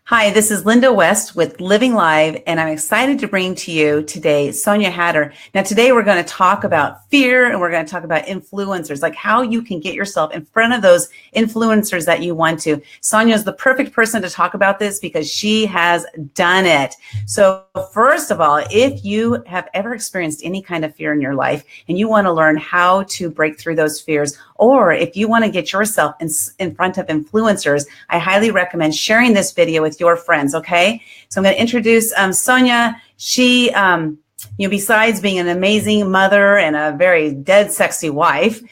Hi, this is Linda West with Living Live, and I'm excited to bring to you today Sanja Hatter. Now, today we're going to talk about fear, and we're going to talk about influencers, like how you can get yourself in front of those influencers that you want to. Sanja is the perfect person to talk about this because she has done it. So first of all, if you have ever experienced any kind of fear in your life and you want to learn how to break through those fears, or if you want to get yourself in front of influencers, I highly recommend sharing this video with your friends, okay? So I'm going to introduce Sanja. She, besides being an amazing mother and a very dead sexy wife,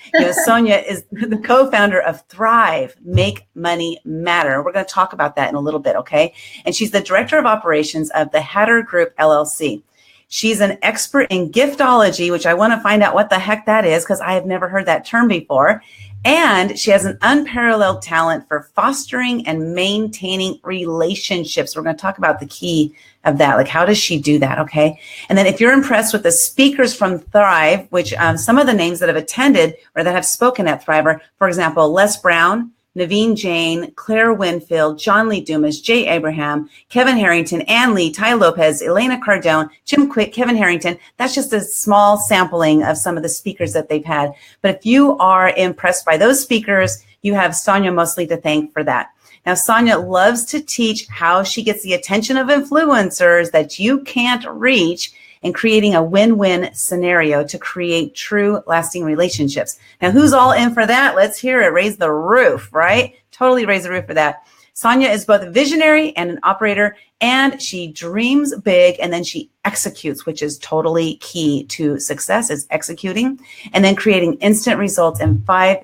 Sanja is the co-founder of Thrive, Make Money Matter. We're going to talk about that in a little bit, okay? And she's the director of operations of the Hatter Group, LLC. She's an expert in giftology, which I want to find out what the heck that is because I have never heard that term before. And she has an unparalleled talent for fostering and maintaining relationships. We're going to talk about the key of that. Like, how does she do that? Okay. And then if you're impressed with the speakers from Thrive, which some of the names that have attended or that have spoken at Thrive are, for example, Les Brown, Naveen Jain, Claire Winfield, John Lee Dumas, Jay Abraham, Kevin Harrington, Ann Lee, Ty Lopez, Elena Cardone, Jim Quick, Kevin Harrington. That's just a small sampling of some of the speakers that they've had. But if you are impressed by those speakers, you have Sanja mostly to thank for that. Now, Sanja loves to teach how she gets the attention of influencers that you can't reach and creating a win-win scenario to create true lasting relationships. Now, who's all in for that? Let's hear it. Raise the roof, right? Totally raise the roof for that. Sanja is both a visionary and an operator, and she dreams big and then she executes, which is totally key to success, is executing and then creating instant results in 5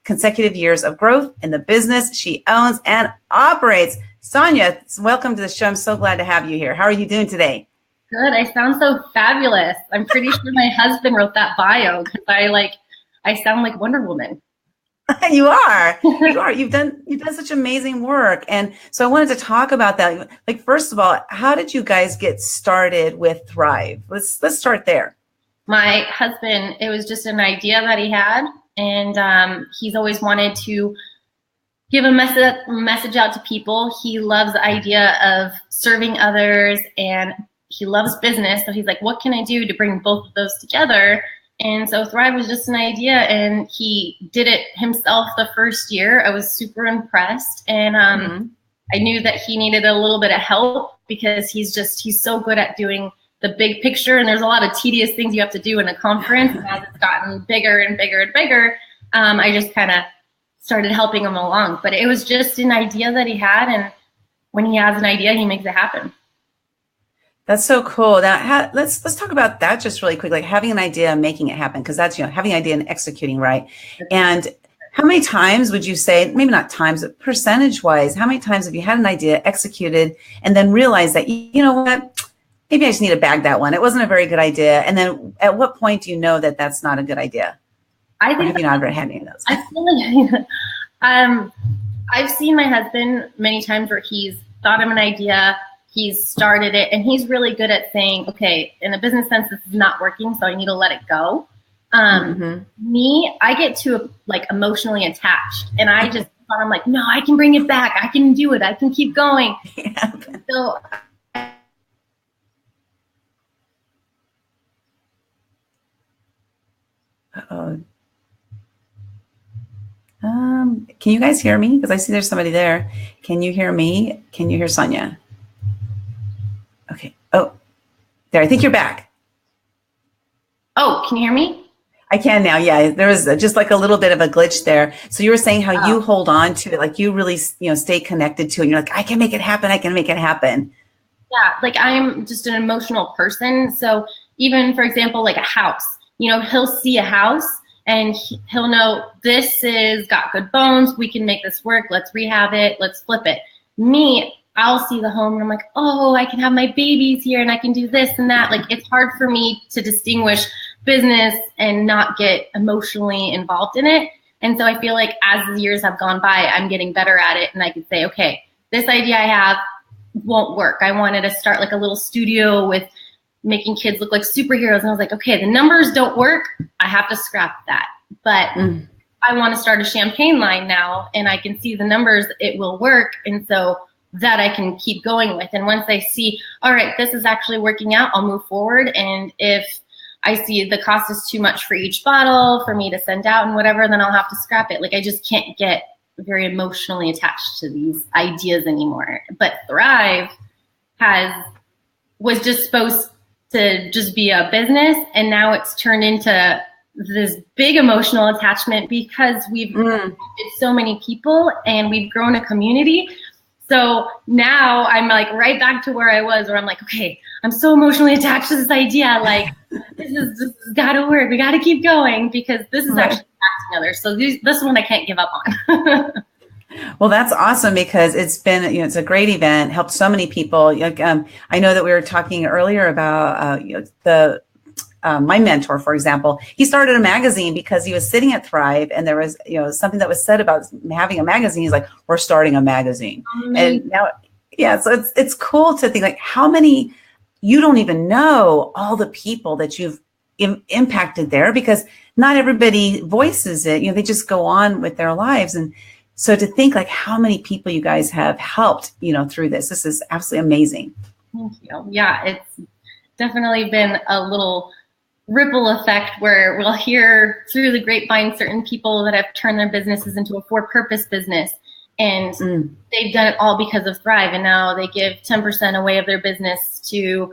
consecutive years of growth in the business she owns and operates. Sanja, welcome to the show. I'm so glad to have you here. How are you doing today? Good. I sound so fabulous. I'm pretty sure my husband wrote that bio because I sound like Wonder Woman. You are. You are. You've done such amazing work. And so I wanted to talk about that. Like, first of all, how did you guys get started with Thrive? Let's start there. My husband, it was just an idea that he had, and he's always wanted to give a message out to people. He loves the idea of serving others, and he loves business. So he's like, what can I do to bring both of those together? And so Thrive was just an idea, and he did it himself the first year. I was super impressed. And I knew that he needed a little bit of help because he's so good at doing the big picture. And there's a lot of tedious things you have to do in a conference. And as it's gotten bigger and bigger and bigger, I just kind of started helping him along. But it was just an idea that he had. And when he has an idea, he makes it happen. That's so cool. Now, let's talk about that just really quick, like having an idea and making it happen, because that's, having an idea and executing, right? And how many times would you say, maybe not times, but percentage-wise, how many times have you had an idea, executed, and then realized that, you know what, maybe I just need to bag that one. It wasn't a very good idea. And then at what point do you know that that's not a good idea? I think, or have you not ever had any of those? I feel like I've seen my husband many times where he's thought of an idea, he's started it, and he's really good at saying, okay, in a business sense, this is not working, so I need to let it go. Me, I get too emotionally attached, and I just thought, I'm like, no, I can bring it back. I can do it. I can keep going. Yeah. So can you guys hear me? Because I see there's somebody there. Can you hear me? Can you hear Sanja? Okay. Oh, there. I think you're back. Oh, can you hear me? I can now. Yeah. There was just like a little bit of a glitch there. So you were saying how you hold on to it, like you really, stay connected to it. And you're like, I can make it happen. I can make it happen. Yeah. I'm just an emotional person. So even, for example, like a house, he'll see a house and he'll know this is got good bones. We can make this work. Let's rehab it. Let's flip it. Me, I'll see the home and I'm like, oh, I can have my babies here and I can do this and that. It's hard for me to distinguish business and not get emotionally involved in it. And so I feel like as the years have gone by, I'm getting better at it. And I could say, okay, this idea I have won't work. I wanted to start a little studio with making kids look like superheroes. And I was like, okay, the numbers don't work. I have to scrap that. But I want to start a champagne line now and I can see the numbers, it will work. And so that I can keep going with. And once I see, all right, this is actually working out, I'll move forward. And if I see the cost is too much for each bottle for me to send out and whatever, then I'll have to scrap it. Like, I just can't get very emotionally attached to these ideas anymore. But Thrive was just supposed to just be a business, and now it's turned into this big emotional attachment because we've impacted so many people and we've grown a community. So now I'm like right back to where I was, where I'm like, okay, I'm so emotionally attached to this idea. Like, this has gotta work. We gotta keep going because this is actually impacting others. So this one I can't give up on. Well, that's awesome because it's been, it's a great event, helped so many people. I know that we were talking earlier about my mentor, for example. He started a magazine because he was sitting at Thrive, and there was something that was said about having a magazine. He's like, we're starting a magazine. And now, so it's cool to think like how many, you don't even know all the people that you've impacted there, because not everybody voices it. They just go on with their lives. And so to think like how many people you guys have helped, through this is absolutely amazing. Thank you. Yeah, it's definitely been a little ripple effect where we'll hear through the grapevine certain people that have turned their businesses into a for-purpose business, and they've done it all because of Thrive, and now they give 10% away of their business to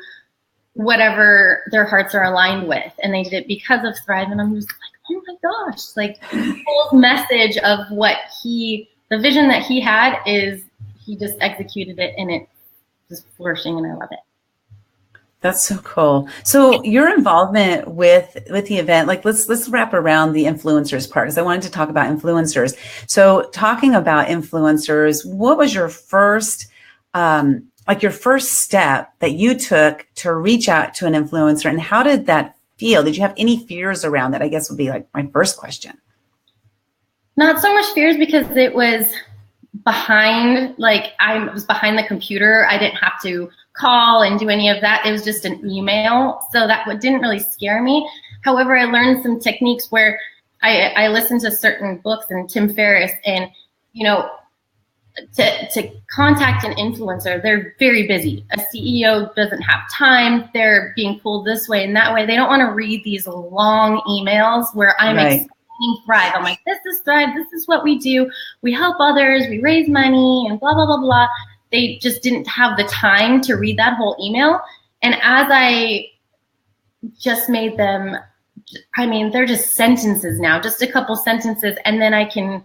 whatever their hearts are aligned with, and they did it because of Thrive. And I'm just like, oh my gosh, like the whole message of the vision that he had is he just executed it, and it's just flourishing, and I love it. That's so cool. So your involvement with the event, like let's wrap around the influencers part, because I wanted to talk about influencers. So talking about influencers, what was your first step that you took to reach out to an influencer, and how did that feel? Did you have any fears around that? I guess would be like my first question. Not so much fears, because it was behind, I was behind the computer. I didn't have to call and do any of that. It was just an email. So that didn't really scare me. However, I learned some techniques where I listened to certain books and Tim Ferriss, and, to contact an influencer, they're very busy. A CEO doesn't have time. They're being pulled this way and that way. They don't want to read these long emails where I'm explaining Thrive. I'm like, this is Thrive. This is what we do. We help others. We raise money and blah, blah, blah, blah. They just didn't have the time to read that whole email. And as I just made them, they're just sentences now, just a couple sentences. And then I can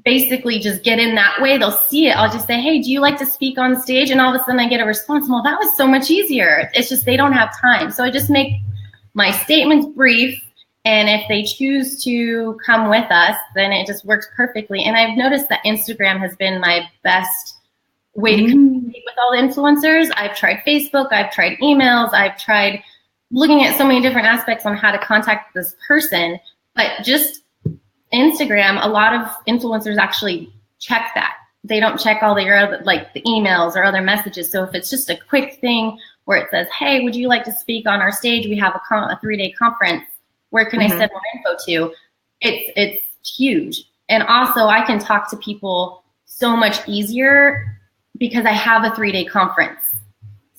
basically just get in that way. They'll see it. I'll just say, hey, do you like to speak on stage? And all of a sudden I get a response. Well, that was so much easier. It's just they don't have time. So I just make my statements brief. And if they choose to come with us, then it just works perfectly. And I've noticed that Instagram has been my best way to communicate with all the influencers. I've tried Facebook, I've tried emails, I've tried looking at so many different aspects on how to contact this person, but just Instagram, a lot of influencers actually check that. They don't check all the emails or other messages. So if it's just a quick thing where it says, hey, would you like to speak on our stage? We have a 3-day conference. Where can I send more info to? It's huge. And also I can talk to people so much easier because I have a 3-day conference.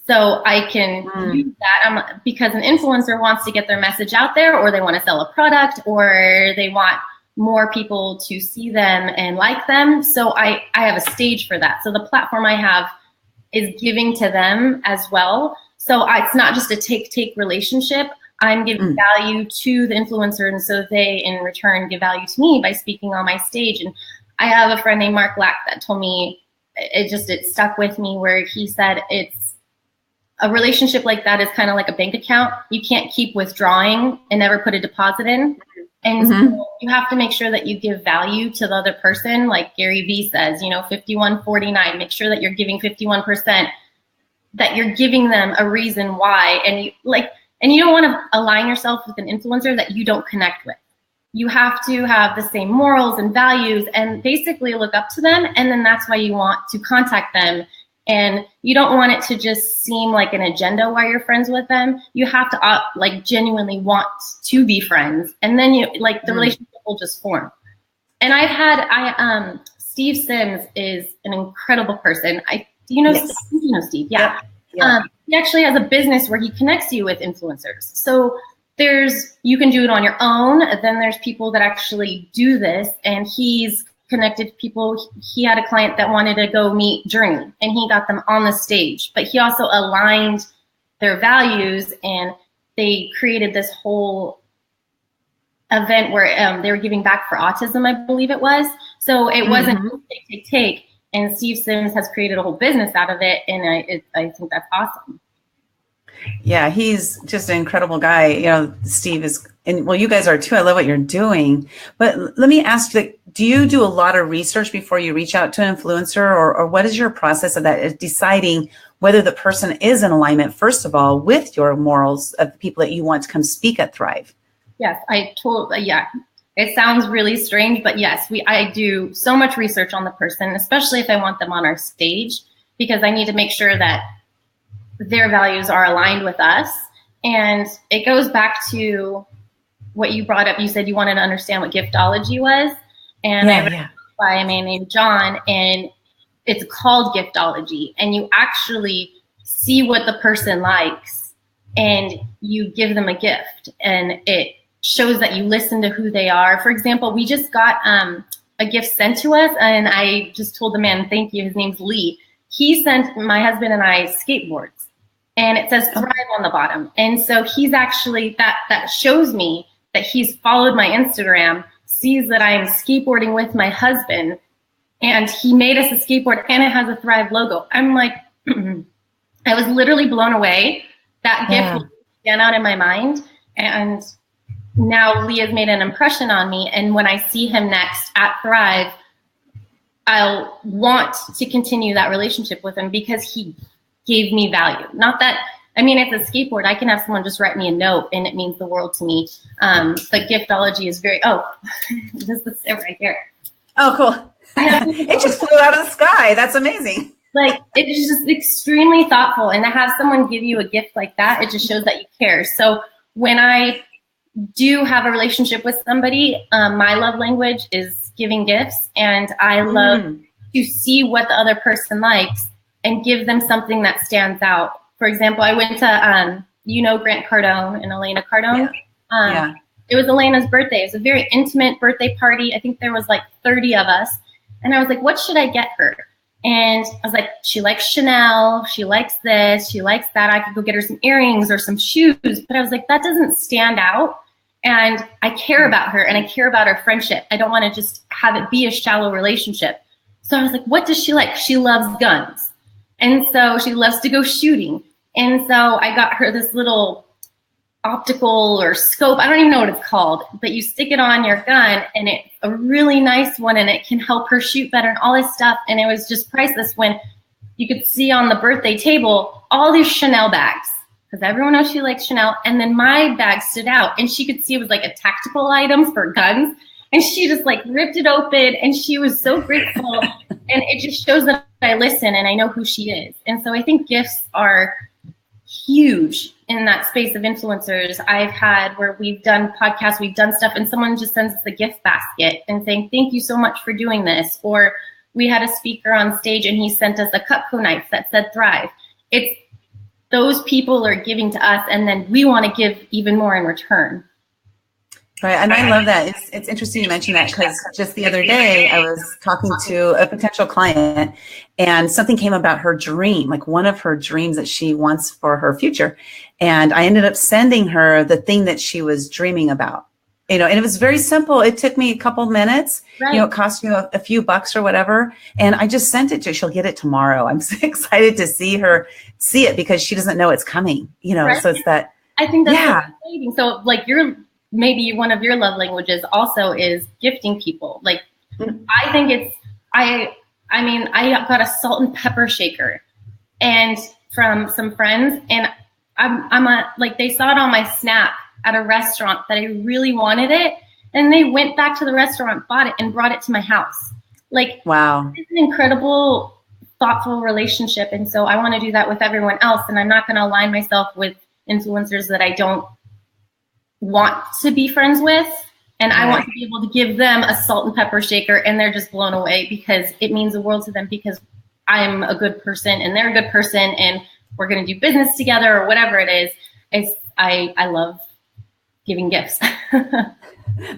So I can use that because an influencer wants to get their message out there, or they want to sell a product, or they want more people to see them and like them. So I have a stage for that. So the platform I have is giving to them as well. So it's not just a take relationship. I'm giving value to the influencer, and so they in return give value to me by speaking on my stage. And I have a friend named Mark Black that told me, it stuck with me, where he said it's a relationship like that is kind of like a bank account. You can't keep withdrawing and never put a deposit in. And so you have to make sure that you give value to the other person. Like Gary Vee says, 51-49, make sure that you're giving 51%, that you're giving them a reason why. And you don't want to align yourself with an influencer that you don't connect with. You have to have the same morals and values and basically look up to them. And then that's why you want to contact them. And you don't want it to just seem like an agenda while you're friends with them. You have to genuinely want to be friends. And then the relationship will just form. And Steve Sims is an incredible person. Do you know Yes. Steve? You know Steve, yeah. Yeah. He actually has a business where he connects you with influencers. So you can do it on your own. Then there's people that actually do this, and he's connected people. He had a client that wanted to go meet Journey, and he got them on the stage, but he also aligned their values, and they created this whole event where they were giving back for autism, I believe it was. So it wasn't take. And Steve Sims has created a whole business out of it, and I think that's awesome. Yeah, he's just an incredible guy. You know, Steve is, and well, you guys are too. I love what you're doing. But let me ask you, do you do a lot of research before you reach out to an influencer, or what is your process of that, deciding whether the person is in alignment, first of all, with your morals of the people that you want to come speak at Thrive? Yes, yeah. It sounds really strange, but yes, I do so much research on the person, especially if I want them on our stage, because I need to make sure that their values are aligned with us. And it goes back to what you brought up. You said you wanted to understand what giftology was. And I read by a man named John, and it's called giftology. And you actually see what the person likes, and you give them a gift. And it shows that you listen to who they are. For example, we just got a gift sent to us, and I just told the man, thank you. His name's Lee. He sent my husband and I skateboards, and it says Thrive on the bottom. And so he's actually, that shows me that he's followed my Instagram, sees that I am skateboarding with my husband, and he made us a skateboard, and it has a Thrive logo. I'm like, I was literally blown away. That gift ran out in my mind, and now Lee has made an impression on me. And when I see him next at Thrive, I'll want to continue that relationship with him because he gave me value. Not that, I mean, it's a skateboard. I can have someone just write me a note, and it means the world to me. But giftology is this is it right here. Oh, cool. It just flew out of the sky. That's amazing. Like, it's just extremely thoughtful. And to have someone give you a gift like that, it just shows that you care. So when I do have a relationship with somebody, my love language is giving gifts, and I love to see what the other person likes and give them something that stands out. For example, I went to, Grant Cardone and Elena Cardone. It was Elena's birthday. It was a very intimate birthday party. I think there was like 30 of us. And I was like, what should I get her? And I was like, she likes Chanel. She likes this. She likes that. I could go get her some earrings or some shoes. But I was like, that doesn't stand out. And I care about her, and I care about our friendship. I don't want to just have it be a shallow relationship. So I was like, what does she like? She loves guns. And so she loves to go shooting. And so I got her this little optical or scope. I don't even know what it's called, but you stick it on your gun, and it's a really nice one, and it can help her shoot better and all this stuff. And it was just priceless when you could see on the birthday table all these Chanel bags, because everyone knows she likes Chanel. And then my bag stood out, and she could see it was like a tactical item for guns. And she just like ripped it open, and she was so grateful. And it just shows that I listen and I know who she is. And so I think gifts are huge in that space of influencers. I've had where we've done podcasts, we've done stuff, and someone just sends us a gift basket and saying, thank you so much for doing this. Or we had a speaker on stage, and he sent us a Cutco knife that said Thrive. It's those people are giving to us, and then we want to give even more in return. Right, and I love that. It's interesting you mention that, because just the other day I was talking to a potential client, and something came about her dream, like one of her dreams that she wants for her future. And I ended up sending her the thing that she was dreaming about, and it was very simple. It took me a couple minutes, right. It cost you a few bucks or whatever. And I just sent it to her. She'll get it tomorrow. I'm so excited to see it, because she doesn't know it's coming, Right. So it's that. I think that's exciting. So like maybe one of your love languages also is gifting people. Like, I think I got a salt and pepper shaker, and from some friends, and they saw it on my Snap at a restaurant that I really wanted it, and they went back to the restaurant, bought it, and brought it to my house. Like, wow, it's an incredible, thoughtful relationship. And so I want to do that with everyone else. And I'm not going to align myself with influencers that I don't want to be friends with. And I want to be able to give them a salt and pepper shaker, and they're just blown away because it means the world to them because I'm a good person and they're a good person and we're going to do business together or whatever it is. I love giving gifts.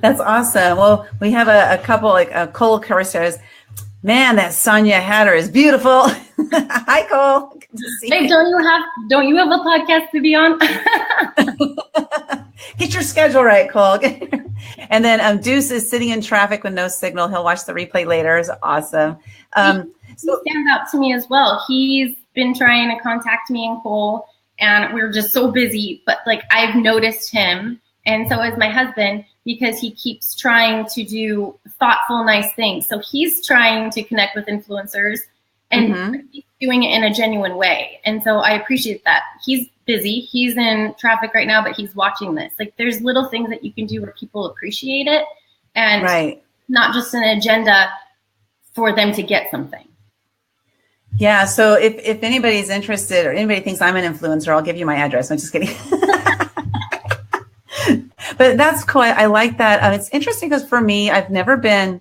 That's awesome. Well, we have a couple, like Cole says, man, that Sanja Hatter is beautiful. Hi, Cole. Good to see Hey, you. don't you have a podcast to be on? Get your schedule right, Cole. And then Deuce is sitting in traffic with no signal. He'll watch the replay later. It's awesome. He stands out to me as well. He's been trying to contact me and Cole, and we're just so busy. But like I've noticed him, and so has my husband, because he keeps trying to do thoughtful, nice things. So he's trying to connect with influencers, and he's doing it in a genuine way. And so I appreciate that. He's busy. He's in traffic right now, but he's watching this. Like there's little things that you can do where people appreciate it, and not just an agenda for them to get something. Yeah. So if anybody's interested or anybody thinks I'm an influencer, I'll give you my address. I'm just kidding. But that's cool. I like that. It's interesting because for me, I've never been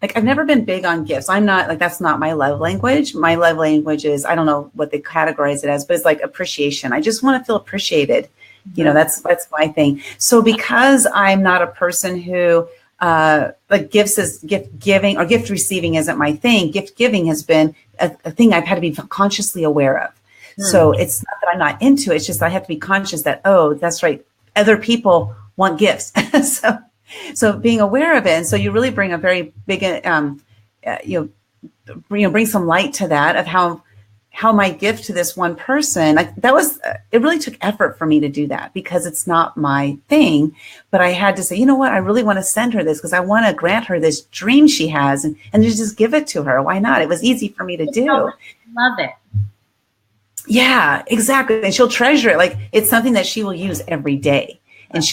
big on gifts. I'm not like, that's not my love language. My love language is, I don't know what they categorize it as, but it's like appreciation. I just want to feel appreciated. You know, that's my thing. So because I'm not a person who like gift giving or gift receiving isn't my thing, gift giving has been a thing I've had to be consciously aware of. So it's not that I'm not into it. It's just I have to be conscious that, oh, that's right, other people want gifts. So being aware of it. And so you really bring a very big, bring some light to that of how my gift to this one person, it really took effort for me to do that because it's not my thing. But I had to say, you know what, I really want to send her this because I want to grant her this dream she has and just give it to her. Why not? It was easy for me to do. Love it. Yeah, exactly. And she'll treasure it. Like it's something that she will use every day. And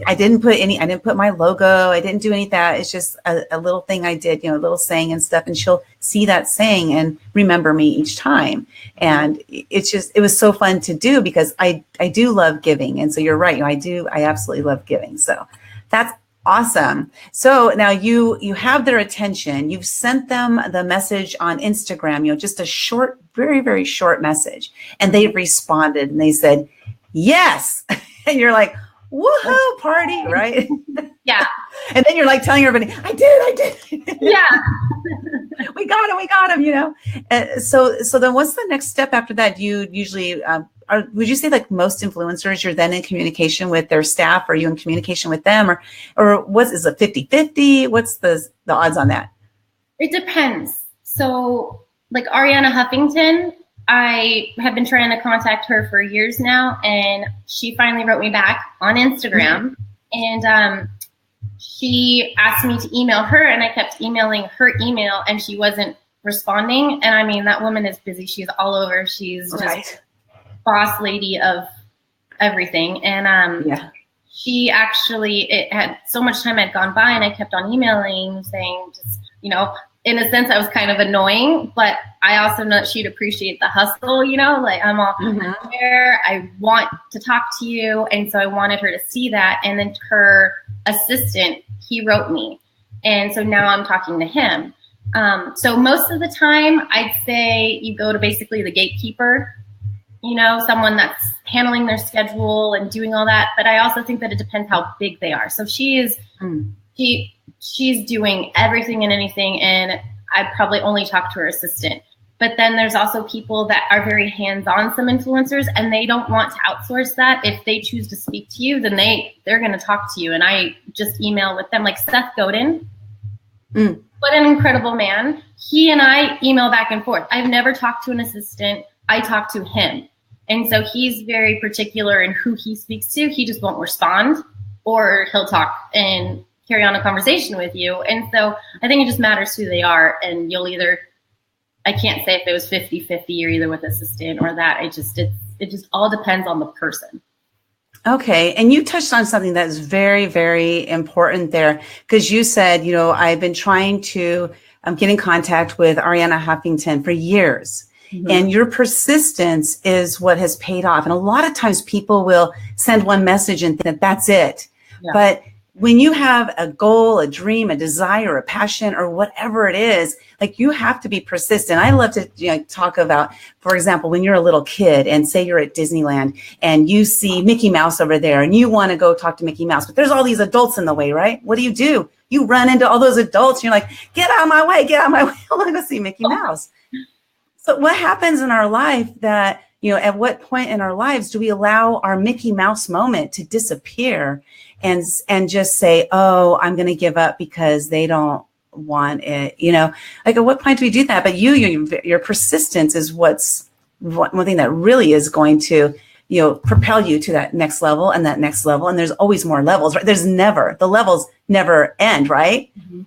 I didn't put my logo. I didn't do any of that. It's just a little thing I did, a little saying and stuff. And she'll see that saying and remember me each time. And it was so fun to do because I do love giving. And so you're right. I absolutely love giving. So that's awesome. So now you have their attention. You've sent them the message on Instagram, just a short, very, very short message. And they responded and they said, yes. And you're like, woohoo, party, right? Yeah. And then you're like telling everybody, I did. Yeah. we got him, So then what's the next step after that? You usually, would you say like most influencers, you're then in communication with their staff? Are you in communication with them or is it 50-50? What's the odds on that? It depends. So like Ariana Huffington, I have been trying to contact her for years now, and she finally wrote me back on Instagram, and she asked me to email her, and I kept emailing her email, and she wasn't responding. And I mean, that woman is busy. She's all over. She's just boss lady of everything. And she actually, it had so much time had gone by, and I kept on emailing saying, just, in a sense, I was kind of annoying, but I also know that she'd appreciate the hustle, like I'm all there. I want to talk to you. And so I wanted her to see that. And then her assistant, he wrote me. And so now I'm talking to him. So most of the time, I'd say you go to basically the gatekeeper, someone that's handling their schedule and doing all that. But I also think that it depends how big they are. So she's doing everything and anything, and I probably only talk to her assistant. But then there's also people that are very hands-on, some influencers, and they don't want to outsource that. If they choose to speak to you, then they're going to talk to you. And I just email with them, like Seth Godin. What an incredible man. He and I email back and forth. I've never talked to an assistant. I talk to him. And so he's very particular in who he speaks to. He just won't respond, or he'll talk and carry on a conversation with you. And so I think it just matters who they are. And I can't say if it was 50-50, you're either with assistant or that. It just all depends on the person. Okay. And you touched on something that is very, very important there, because you said, I've been trying to get in contact with Ariana Huffington for years. And your persistence is what has paid off. And a lot of times people will send one message and think that that's it. Yeah. But when you have a goal, a dream, a desire, a passion, or whatever it is, like you have to be persistent. I love to talk about, for example, when you're a little kid and say you're at Disneyland and you see Mickey Mouse over there and you want to go talk to Mickey Mouse, but there's all these adults in the way, right? What do? You run into all those adults and you're like, get out of my way, get out of my way. I want to go see Mickey Mouse. So what happens in our life that, at what point in our lives do we allow our Mickey Mouse moment to disappear and just say, oh, I'm going to give up because they don't want it, like at what point do we do that? But your persistence is what's one thing that really is going to, propel you to that next level and that next level. And there's always more levels, right? The levels never end, right? Mm-hmm.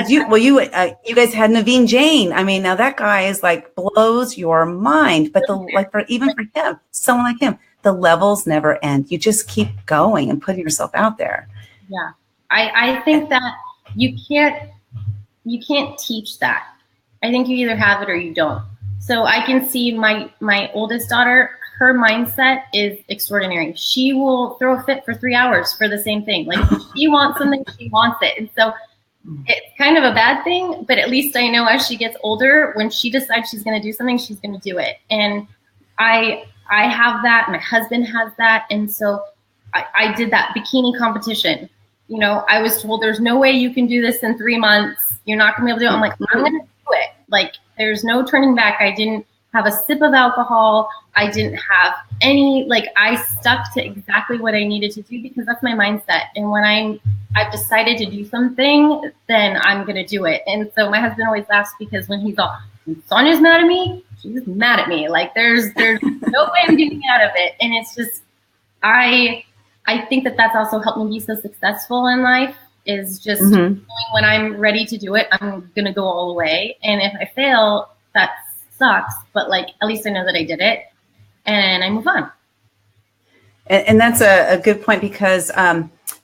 You guys had Naveen Jain. I mean, now that guy is like blows your mind, but even for him, someone like him, the levels never end. You just keep going and putting yourself out there. Yeah. I think that you can't teach that. I think you either have it or you don't. So I can see my oldest daughter, her mindset is extraordinary. She will throw a fit for 3 hours for the same thing. Like if she wants something, she wants it. And so it's kind of a bad thing, but at least I know as she gets older, when she decides she's going to do something, she's going to do it. And I have that. My husband has that. And so I did that bikini competition. I was told there's no way you can do this in 3 months. You're not going to be able to do it. I'm like, I'm going to do it. Like there's no turning back. I didn't have a sip of alcohol. I didn't have any, I stuck to exactly what I needed to do because that's my mindset. And when I've decided to do something, then I'm going to do it. And so my husband always laughs because when he's all, Sonja's mad at me, she's mad at me. Like there's no way I'm getting out of it. And it's just, I think that that's also helped me be so successful in life is just knowing when I'm ready to do it, I'm going to go all the way. And if I fail, that sucks. But at least I know that I did it and I move on. And that's a good point because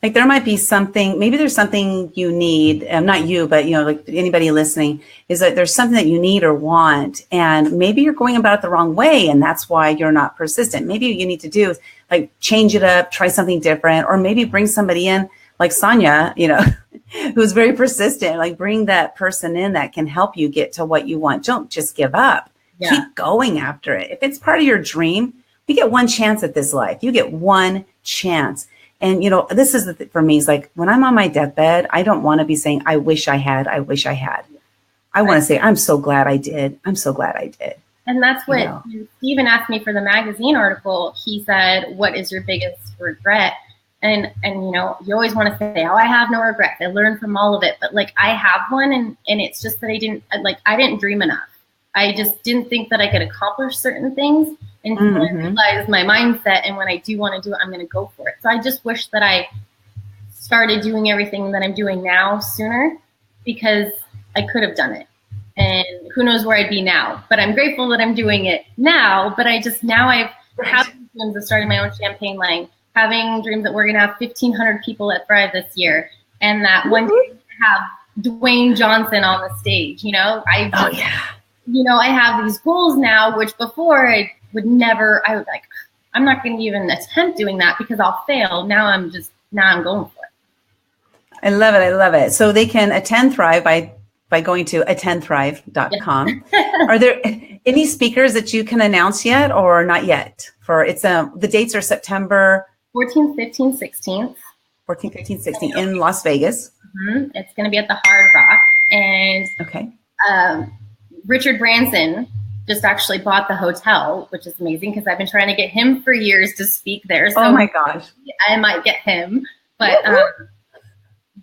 there might be something, maybe there's something you need, not you, but anybody listening, is that there's something that you need or want, and maybe you're going about it the wrong way, and that's why you're not persistent. Maybe what you need to do is change it up, try something different, or maybe bring somebody in like Sanja, who's very persistent, bring that person in that can help you get to what you want. Don't just give up. Yeah. Keep going after it. If it's part of your dream, you get one chance at this life. You get one chance. And, this is for me, is when I'm on my deathbed, I don't want to be saying, I wish I had, I wish I had. I want to say, I'm so glad I did. I'm so glad I did. And that's what Stephen asked me for the magazine article. He said, what is your biggest regret? And you always want to say, oh, I have no regrets. I learned from all of it. But I have one. And it's just that I didn't dream enough. I just didn't think that I could accomplish certain things until I realized my mindset. And when I do want to do it, I'm going to go for it. So I just wish that I started doing everything that I'm doing now sooner because I could have done it. And who knows where I'd be now. But I'm grateful that I'm doing it now. But I've had dreams of starting my own champagne line, having dreams that we're going to have 1,500 people at Thrive this year. And that one day we're going to have Dwayne Johnson on the stage. I have these goals now, which before I would never, I'm not going to even attempt doing that because I'll fail. Now I'm going for it. I love it. I love it. So they can attend Thrive by going to attendthrive.com. Are there any speakers that you can announce yet or not yet? The dates are September 14th, 15th, 16th. 14th, 15th, 16th in Las Vegas. Mm-hmm. It's going to be at the Hard Rock. And okay. Richard Branson just actually bought the hotel, which is amazing because I've been trying to get him for years to speak there. So oh my gosh. I might get him, but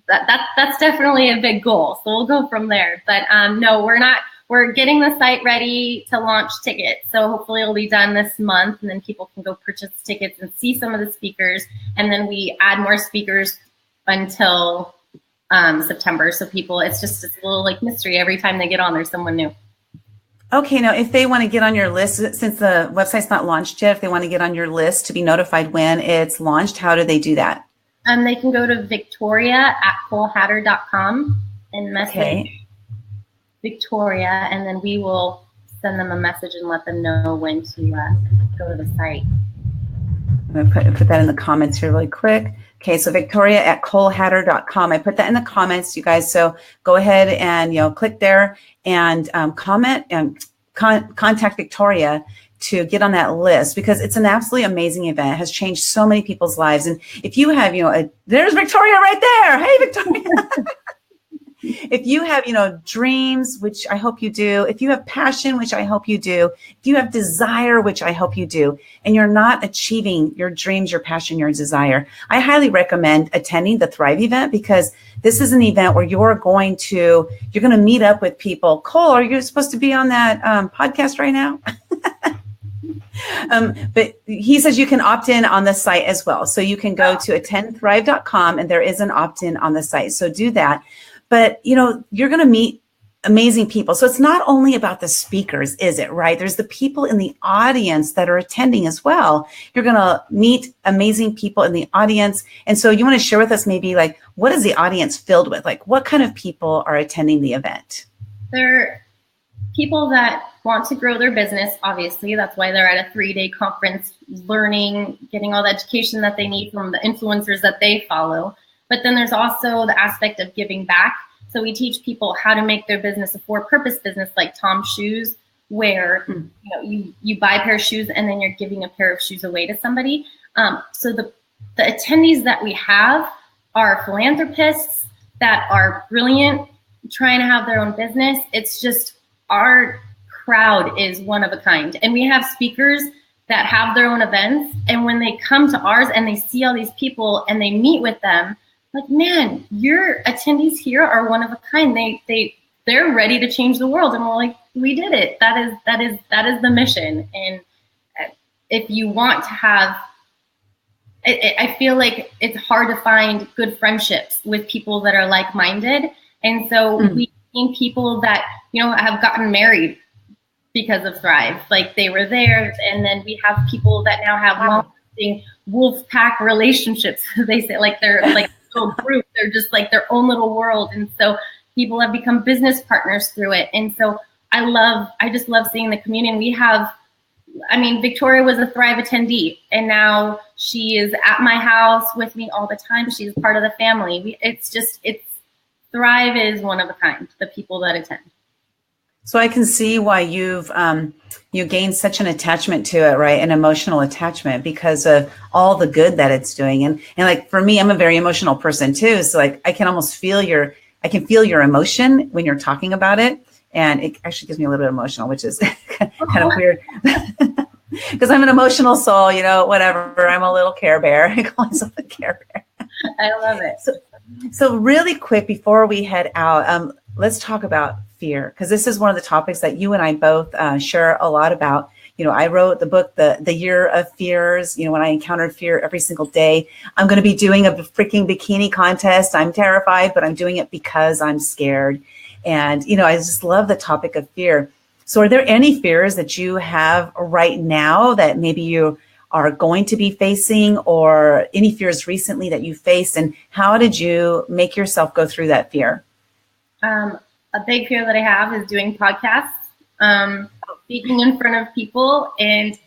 that's definitely a big goal. So we'll go from there. But no, we're getting the site ready to launch tickets. So hopefully it'll be done this month and then people can go purchase tickets and see some of the speakers. And then we add more speakers until September. So it's just a little mystery. Every time they get on, there's someone new. Okay, now if they want to get on your list, since the website's not launched yet, if they want to get on your list to be notified when it's launched, how do they do that? They can go to victoria@colehatter.com and message Victoria, and then we will send them a message and let them know when to go to the site. I'm going to put that in the comments here really quick. Okay, so victoria@colehatter.com. I put that in the comments, you guys. So go ahead and, click there and comment and contact Victoria to get on that list, because it's an absolutely amazing event. It has changed so many people's lives. And if you have, there's Victoria right there. Hey, Victoria. If you have, dreams, which I hope you do, if you have passion, which I hope you do, if you have desire, which I hope you do, and you're not achieving your dreams, your passion, your desire, I highly recommend attending the Thrive event, because this is an event where you're going to meet up with people. Cole, are you supposed to be on that podcast right now? But he says you can opt in on the site as well. So you can go to attendthrive.com, and there is an opt-in on the site. So do that. But, you're going to meet amazing people. So it's not only about the speakers, is it, right? There's the people in the audience that are attending as well. You're going to meet amazing people in the audience. And so you want to share with us maybe like, what is the audience filled with? Like, what kind of people are attending the event? They're people that want to grow their business, obviously. That's why they're at a 3-day conference, learning, getting all the education that they need from the influencers that they follow. But then there's also the aspect of giving back. So we teach people how to make their business a for-purpose business, like Tom's Shoes, where you buy a pair of shoes and then you're giving a pair of shoes away to somebody. So the attendees that we have are philanthropists that are brilliant, trying to have their own business. It's just our crowd is one of a kind. And we have speakers that have their own events. And when they come to ours and they see all these people and they meet with them, like, man, your attendees here are one of a kind. They're ready to change the world. And we're like, we did it. That is the mission. And if you want to have, I feel like it's hard to find good friendships with people that are like-minded. And so we've seen people that, have gotten married because of Thrive. Like, they were there. And then we have people that now have long-lasting wolf pack relationships. They say, like, they're like, group, they're just like their own little world. And so people have become business partners through it. And so I just love seeing the community. And we have, Victoria was a Thrive attendee, and now she is at my house with me all the time. She's part of the family. It's Thrive is one of a kind, the people that attend. So I can see why you've gained such an attachment to it, right? An emotional attachment, because of all the good that it's doing. And like, for me, I'm a very emotional person too. So like, I can almost feel your emotion when you're talking about it. And it actually gives me a little bit emotional, which is kind of weird. Because I'm an emotional soul, whatever. I'm a little Care Bear. I call myself a Care Bear. I love it. So really quick, before we head out, let's talk about fear, because this is one of the topics that you and I both share a lot about. I wrote the book, The Year of Fears. When I encountered fear every single day. I'm going to be doing a freaking bikini contest. I'm terrified, but I'm doing it because I'm scared. And, I just love the topic of fear. So are there any fears that you have right now that maybe you are going to be facing, or any fears recently that you faced? And how did you make yourself go through that fear? A big fear that I have is doing podcasts, speaking in front of people. And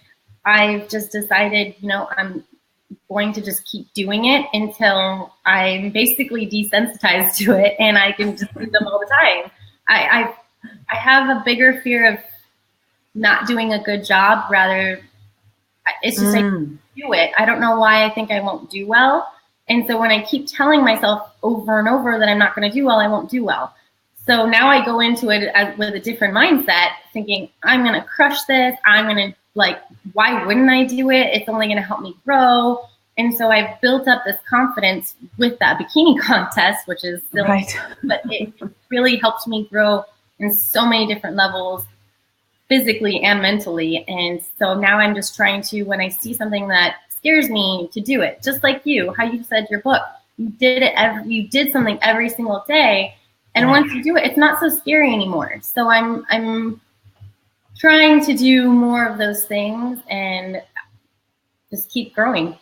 I've just decided, I'm going to just keep doing it until I'm basically desensitized to it and I can just do them all the time. I have a bigger fear of not doing a good job. Rather, it's just like, do it. I don't know why I think I won't do well. And so when I keep telling myself over and over that I'm not going to do well, I won't do well. So now I go into it with a different mindset, thinking I'm going to crush this. I'm going to, why wouldn't I do it? It's only going to help me grow. And so I've built up this confidence with that bikini contest, which is silly, right. But it really helped me grow in so many different levels, physically and mentally. And so now I'm just trying to, when I see something that scares me, to do it. Just like you, how you said your book, you did something every single day. And once you do it, it's not so scary anymore. So I'm trying to do more of those things and just keep growing.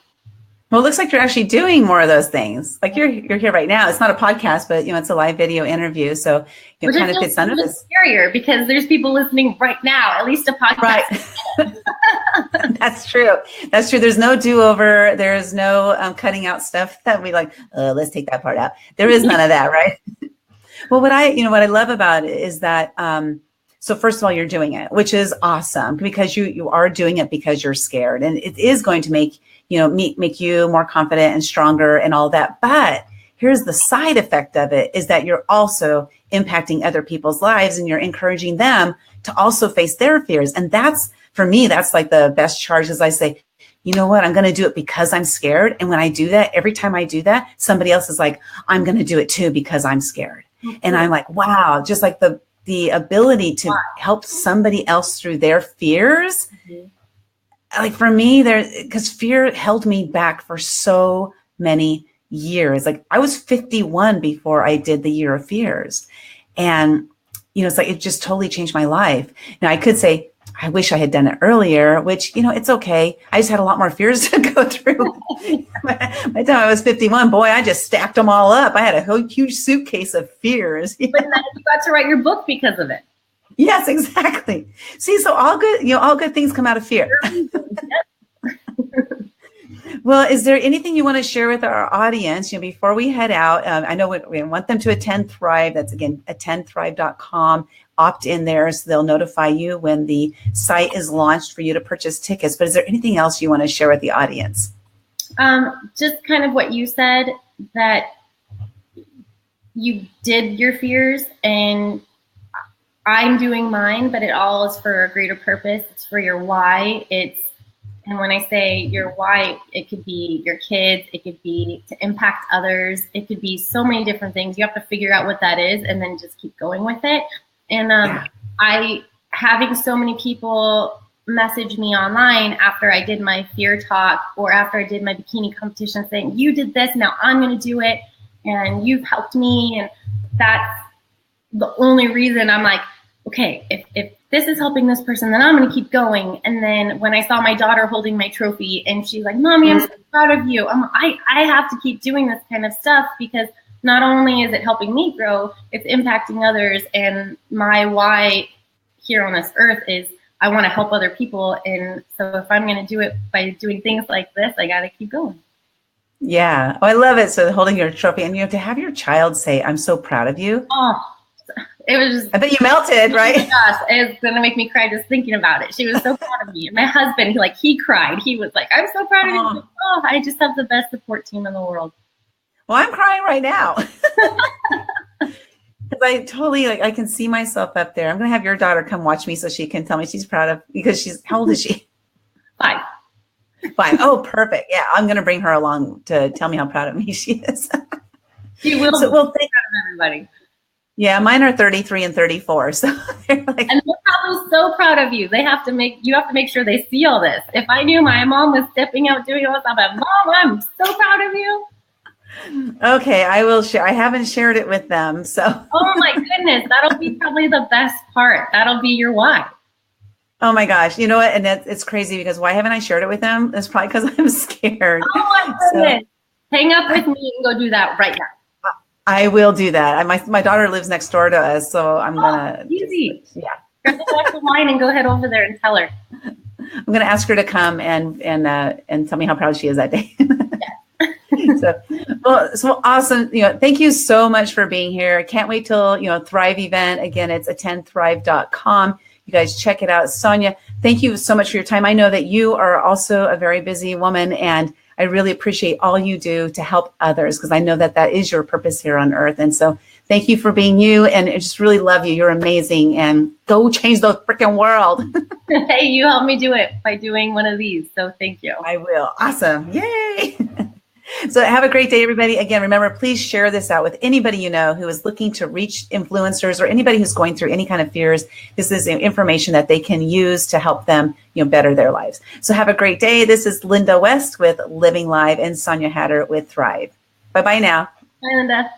Well, it looks like you're actually doing more of those things. Like you're here right now. It's not a podcast, but it's a live video interview. So it kind of fits under this. Scarier because there's people listening right now, at least a podcast. Right. That's true. That's true. There's no do-over. There's no cutting out stuff that we like, let's take that part out. There is none of that, right? Well, what I love about it is that, so first of all, you're doing it, which is awesome because you are doing it because you're scared, and it is going to make you more confident and stronger and all that. But here's the side effect of it is that you're also impacting other people's lives, and you're encouraging them to also face their fears. And that's, for me, that's like the best charge. As I say, you know what, I'm going to do it because I'm scared. And when I do that, every time I do that, somebody else is like, I'm going to do it too because I'm scared. Mm-hmm. And I'm like, wow, just like the ability to help somebody else through their fears. Mm-hmm. Like for me, because fear held me back for so many years. Like I was 51 before I did the Year of Fears. And, it's like, it just totally changed my life. Now I could say, I wish I had done it earlier, which, it's okay. I just had a lot more fears to go through. By the time I was 51, boy, I just stacked them all up. I had a huge suitcase of fears. But then you got to write your book because of it. Yes, exactly. See, so all good things come out of fear. Well, is there anything you want to share with our audience, before we head out? I know we want them to attend Thrive. That's, again, attendthrive.com. Opt in there so they'll notify you when the site is launched for you to purchase tickets. But is there anything else you want to share with the audience? Just kind of what you said, that you did your fears and I'm doing mine, but it all is for a greater purpose. It's for your why. And when I say your why, it could be your kids, it could be to impact others, it could be so many different things. You have to figure out what that is and then just keep going with it. And having so many people message me online after I did my fear talk or after I did my bikini competition saying, you did this, now I'm going to do it, and you've helped me. And that's the only reason I'm like, okay, if this is helping this person, then I'm going to keep going. And then when I saw my daughter holding my trophy and she's like, Mommy, I'm so proud of you. I have to keep doing this kind of stuff because not only is it helping me grow, it's impacting others. And my why here on this earth is I want to help other people. And so if I'm going to do it by doing things like this, I got to keep going. Yeah. Oh, I love it. So holding your trophy, and to have your child say, I'm so proud of you. Oh, it was just, I bet you melted, right? Oh my gosh, it's going to make me cry just thinking about it. She was so proud of me. And my husband, he cried. He was like, I'm so proud of you. Like, oh, I just have the best support team in the world. Well, I'm crying right now. Because I totally, I can see myself up there. I'm going to have your daughter come watch me so she can tell me she's proud of, because how old is she? 5. 5. Oh, perfect. Yeah, I'm going to bring her along to tell me how proud of me she is. She will be proud of everybody. Yeah, mine are 33 and 34. So they're like, and they're probably so proud of you. You have to make sure they see all this. If I knew my mom was stepping out doing all this, I'd be like, Mom, I'm so proud of you. Okay, I will share. I haven't shared it with them. So oh my goodness, that'll be probably the best part. That'll be your why. Oh my gosh. You know what? And it's crazy because why haven't I shared it with them? It's probably because I'm scared. Oh my goodness. So, hang up with me and go do that right now. I will do that. My daughter lives next door to us, so I'm gonna easy. Yeah. Grab a glass of wine and go head over there and tell her. I'm gonna ask her to come and tell me how proud she is that day. So awesome. Thank you so much for being here. I can't wait till Thrive event. Again, it's attendthrive.com. You guys check it out. Sanja, thank you so much for your time. I know that you are also a very busy woman, and I really appreciate all you do to help others, because I know that is your purpose here on earth. And so thank you for being you, and I just really love you. You're amazing, and go change the freaking world. Hey, you helped me do it by doing one of these. So thank you. I will. Awesome. Yay. So have a great day, everybody. Again, remember, please share this out with anybody you know who is looking to reach influencers or anybody who's going through any kind of fears. This is information that they can use to help them, better their lives. So have a great day. This is Linda West with Living Live and Sanja Hatter with Thrive. Bye-bye now. Bye, Linda.